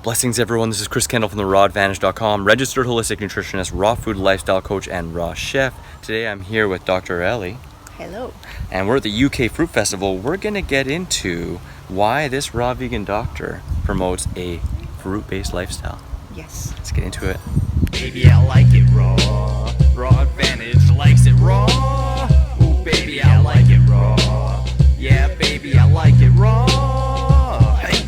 Blessings everyone, this is Chris Kendall from the rawadvantage.com, registered holistic nutritionist, raw food lifestyle coach, and raw chef. Today I'm here with Dr. Areli. Hello. And we're at the UK Fruit Festival. We're going to get into why this raw vegan doctor promotes a fruit-based lifestyle. Yes. Let's get into it. Baby, I like it raw. Raw Advantage likes it raw. Ooh, baby, I like it raw. Yeah, baby, I like it raw. Hey.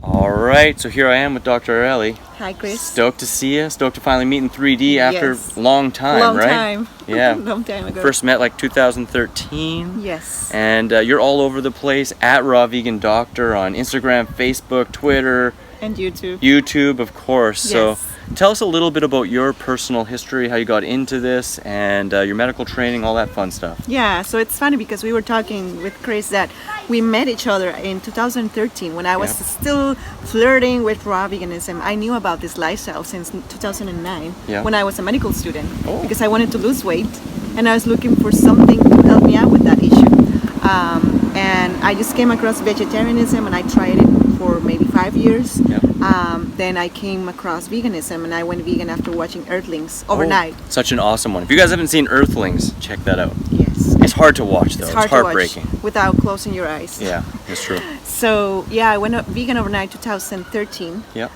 Alright, so here I am with Dr. Areli. Hi, Chris. Stoked to see you. Stoked to finally meet in 3D after Yes. a long time, Long right? time. Yeah. Long time ago. First met like 2013. Yes. And you're all over the place at Raw Vegan Doctor on Instagram, Facebook, Twitter, And YouTube. YouTube, of course. Yes. So tell us a little bit about your personal history, how you got into this, and your medical training, all that fun stuff. Yeah, so it's funny because we were talking with Chris that we met each other in 2013 when I was Yeah. still flirting with raw veganism. I knew about this lifestyle since 2009 Yeah. when I was a medical student Oh. because I wanted to lose weight and I was looking for something to help me out with that issue. And I just came across vegetarianism and I tried it for maybe 5 years. Yeah. Then I came across veganism and I went vegan after watching Earthlings overnight. Oh, such an awesome one. If you guys haven't seen Earthlings, check that out. Yes. It's hard to watch though. It's hard heartbreaking. to watch without closing your eyes. Yeah, that's true. So yeah, I went vegan overnight 2013. Yeah.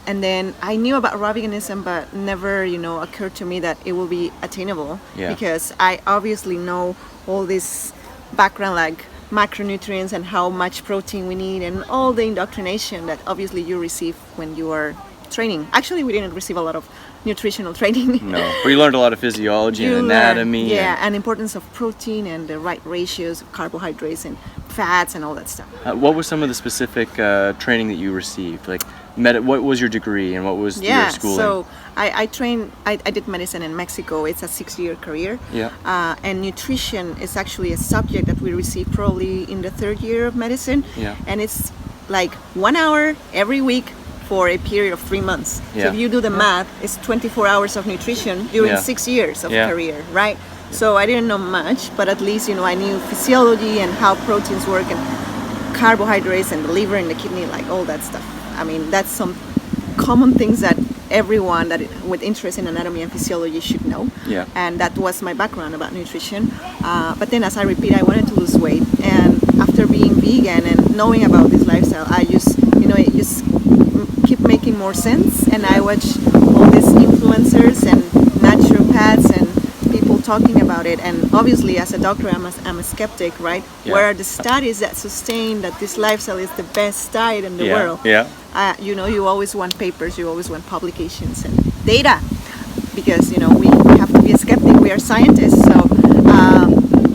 And then I knew about raw veganism, but never, occurred to me that it will be attainable. Yeah. Because I obviously know all this background like macronutrients and how much protein we need and all the indoctrination that obviously you receive when you are training. Actually, we didn't receive a lot of nutritional training. No, but you learned a lot of physiology and anatomy. And importance of protein and the right ratios of carbohydrates and fats and all that stuff. What was some of the specific training that you received? Like, what was your degree and what was your schooling? So I did medicine in Mexico. It's a 6-year career. Yeah. And nutrition is actually a subject that we receive probably in the 3rd year of medicine. Yeah. And it's like 1 hour every week for a period of 3 months. Yeah. So if you do the math, it's 24 hours of nutrition during Yeah. 6 years of Yeah. career, right? So I didn't know much, but at least, I knew physiology and how proteins work and carbohydrates and the liver and the kidney, like all that stuff. I mean, that's some common things that everyone with interest in anatomy and physiology should know. Yeah. And that was my background about nutrition. But then, as I repeat, I wanted to lose weight. And after being vegan and knowing about this lifestyle, it just keep making more sense. And I watch all these influencers and naturopaths and people talking about it. And obviously, as a doctor, I'm a skeptic, right? Yeah. Where are the studies that sustain that this lifestyle is the best diet in the Yeah. world? Yeah. You always want papers, you always want publications and data, because we have to be a skeptic. We are scientists, so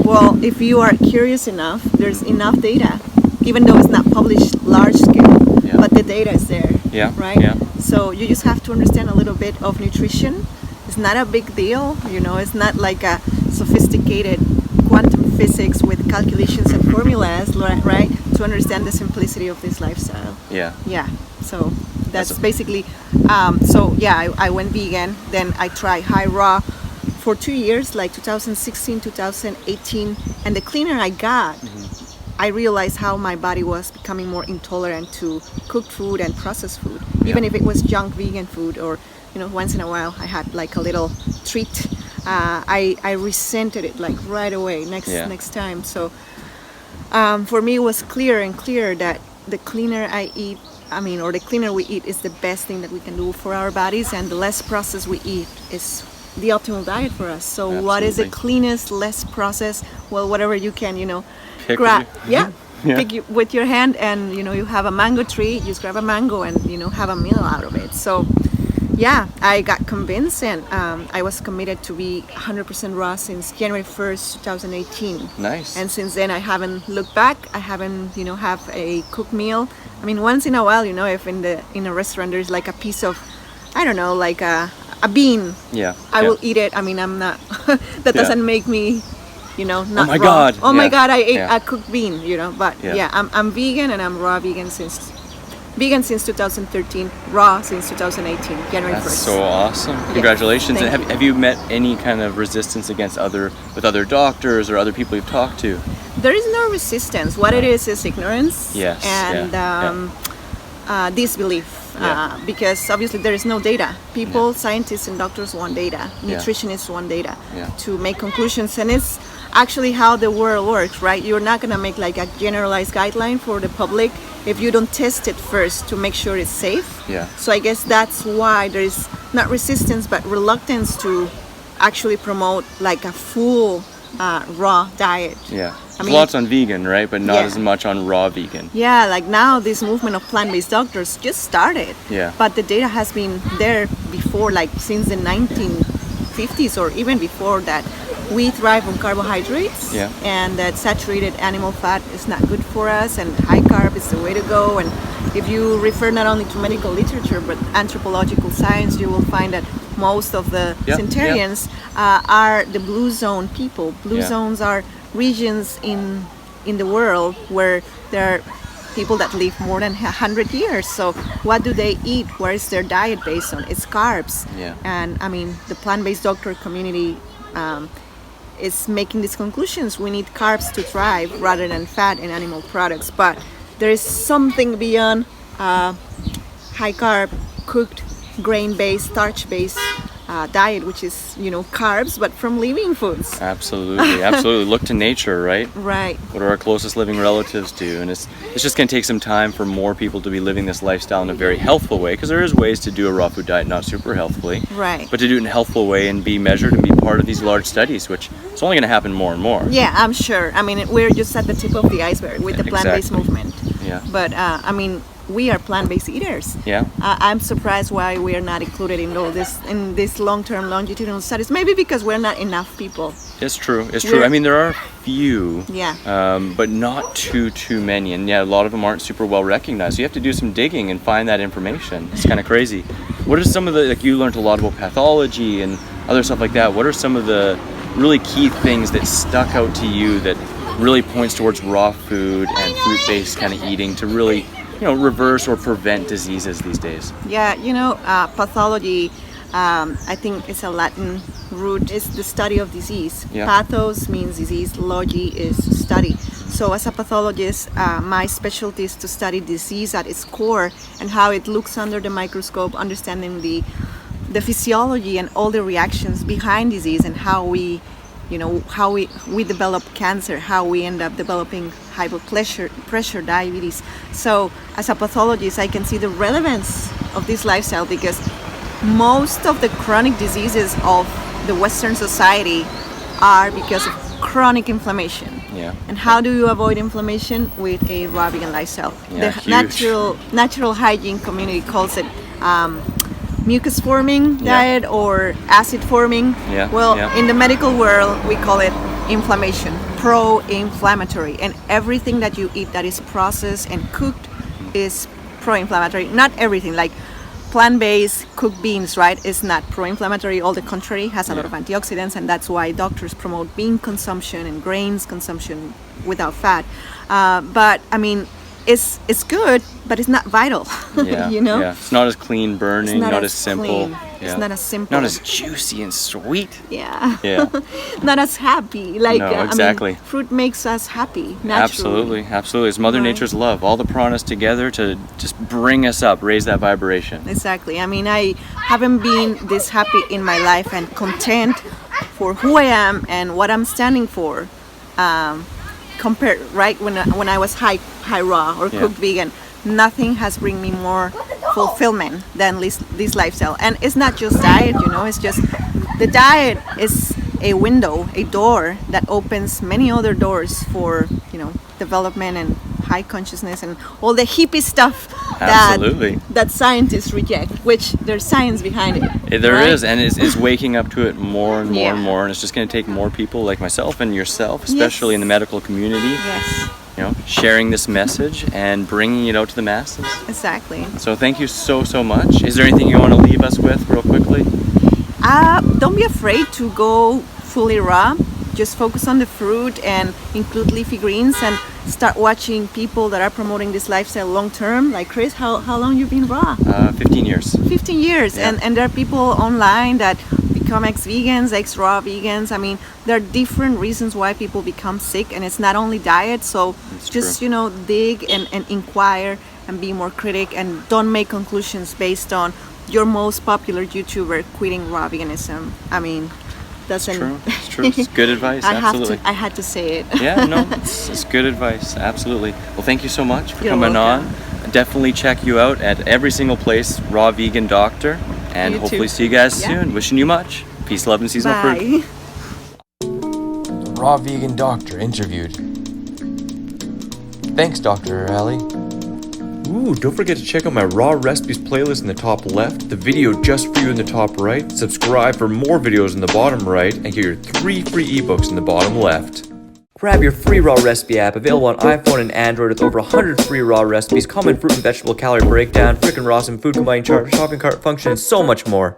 well, if you are curious enough, there's enough data, even though it's not published large scale, Yeah. but the data is there. Yeah. Right. Yeah. So you just have to understand a little bit of nutrition. It's not a big deal, it's not like a sophisticated quantum physics with calculations and formulas, right? To understand the simplicity of this lifestyle. Yeah. Yeah, so that's That's a- basically, I went vegan, then I tried high raw for 2 years, like 2016, 2018, and the cleaner I got, I realized how my body was becoming more intolerant to cooked food and processed food, even if it was junk vegan food or, once in a while I had like a little treat. I resented it like right away next time. So for me, it was clear that the cleaner I eat, or the cleaner we eat is the best thing that we can do for our bodies, and the less processed we eat is the optimal diet for us. So what is the Absolutely. cleanest, less processed? Well, whatever you can, Pick grab. with your- Yeah. Pick with your hand, and you have a mango tree, just grab a mango and have a meal out of it. So yeah, I got convinced, and I was committed to be 100% raw since January 1st, 2018. Nice. And since then, I haven't looked back. I haven't, have a cooked meal. I mean, once in a while, if in a restaurant there's like a piece of, I don't know, like a bean, Yeah. I yeah. will eat it. I mean, I'm not. That doesn't make me, not. Oh my raw. God, Oh my yeah, God! I ate yeah. a cooked bean. But Yeah. I'm vegan, and I'm raw vegan since 2013, raw since 2018, January 1st. That's so awesome. Congratulations. Thank And you. have you met any kind of resistance against other doctors or other people you've talked to? There is no resistance. What it is ignorance. Yes, And yeah, disbelief. Yeah. Because obviously there is no data. People, scientists and doctors want data. Nutritionists want data to make conclusions. And it's actually how the world works, right? You're not going to make like a generalized guideline for the public if you don't test it first to make sure it's safe. Yeah. So I guess that's why there is not resistance but reluctance to actually promote like a full raw diet. Yeah. I There's mean, lots on vegan, right? But not Yeah. as much on raw vegan. yeah, like now this movement of plant-based doctors just started. Yeah. But the data has been there before, like since the 1950s or even before that. We thrive on carbohydrates, Yeah. and that saturated animal fat is not good for us, and high carb is the way to go. And if you refer not only to medical literature but anthropological science, you will find that most of the Yeah, centurions are the blue zone people. Blue Yeah. zones are regions in the world where there are people that live more than 100 years. So what do they eat? Where is their diet based on? It's carbs. Yeah. And I mean, the plant-based doctor community is making these conclusions. We need carbs to thrive rather than fat in animal products. But there is something beyond high carb, cooked, grain-based, starch-based diet, which is, carbs, but from living foods. Absolutely, absolutely. Look to nature, right? Right. What do our closest living relatives do? And it's just going to take some time for more people to be living this lifestyle in a very healthful way, because there is ways to do a raw food diet not super healthfully, Right. but to do it in a healthful way and be measured and be part of these large studies, which is only going to happen more and more. Yeah, I'm sure. I mean, we're just at the tip of the iceberg with the plant-based Exactly. movement. Yeah. But I mean, we are plant-based eaters. Yeah. I'm surprised why we are not included in all this these long-term longitudinal studies. Maybe because we're not enough people. It's true. It's true. We're- I mean, there are few, Yeah. but not too many. And yeah, a lot of them aren't super well recognized. So you have to do some digging and find that information. It's kind of crazy. What are some of the, like, you learned a lot about pathology and other stuff like that. What are some of the really key things that stuck out to you that really points towards raw food and fruit-based kind of eating to really, reverse or prevent diseases these days? Yeah, pathology, I think it's a Latin root. It's the study of disease. Yeah. Pathos means disease, logy is study. So as a pathologist, my specialty is to study disease at its core and how it looks under the microscope, understanding the physiology and all the reactions behind disease, and how we develop cancer, how we end up developing high blood pressure, diabetes. So as a pathologist, I can see the relevance of this lifestyle, because most of the chronic diseases of the Western society are because of chronic inflammation. Yeah. And how do you avoid inflammation? With a raw vegan lifestyle. Yeah, The huge. natural hygiene community calls it mucus forming Yeah. diet or acid forming. Yeah, Well, yeah. in the medical world, we call it inflammation, pro-inflammatory, and everything that you eat that is processed and cooked is pro-inflammatory. Not everything, like plant-based cooked beans, right, is not pro-inflammatory. All the contrary, has a lot of antioxidants, and that's why doctors promote bean consumption and grains consumption without fat. But I mean, it's good, but it's not vital. Yeah. Yeah. It's not as clean burning, It's not as simple. clean. Yeah. It's not as simple. Not as juicy and sweet. Yeah. Yeah. Not as happy. Like No, exactly. I mean, fruit makes us happy naturally. Absolutely. It's Mother Right. Nature's love. All the pranas together to just bring us up, raise that vibration. Exactly. I mean, I haven't been this happy in my life and content for who I am and what I'm standing for. Compared, right, when I was high raw or Yeah. cooked vegan, nothing has bring me more fulfillment than this lifestyle. And it's not just diet, it's just the diet is a window, a door that opens many other doors for development and high consciousness and all the hippie stuff Absolutely. that scientists reject, which there's science behind it. There right? is, and it's waking up to it more and more Yeah. and more, and it's just going to take more people like myself and yourself, especially in the medical community, Yes, sharing this message and bringing it out to the masses. exactly. So thank you so much. Is there anything you want to leave us with real quickly? Don't be afraid to go fully raw. Just focus on the fruit and include leafy greens, and start watching people that are promoting this lifestyle long term. Like Chris, how long you been raw? 15 years. 15 years. Yeah. And there are people online that become ex-vegans, ex-raw vegans. I mean, there are different reasons why people become sick, and it's not only diet. So That's just, true. you know, dig and inquire and be more critic, and don't make conclusions based on your most popular YouTuber quitting raw veganism. I mean, doesn't... True. It's true. It's good advice. Absolutely. I had to say it. Yeah, no, it's good advice. Absolutely. Well, thank you so much for You're coming welcome. on. Definitely check you out at every single place, Raw Vegan Doctor. And You hopefully too. see you guys Yeah. soon. Wishing you much. Peace, love, and seasonal fruit. Bye. Raw Vegan Doctor interviewed. Thanks, Dr. Areli. Ooh, don't forget to check out my Raw Recipes playlist in the top left, the video just for you in the top right, subscribe for more videos in the bottom right, and get your 3 free ebooks in the bottom left. Grab your free Raw Recipe app, available on iPhone and Android with over 100 free raw recipes, common fruit and vegetable calorie breakdown, frickin' raw and food combining chart, shopping cart function, and so much more.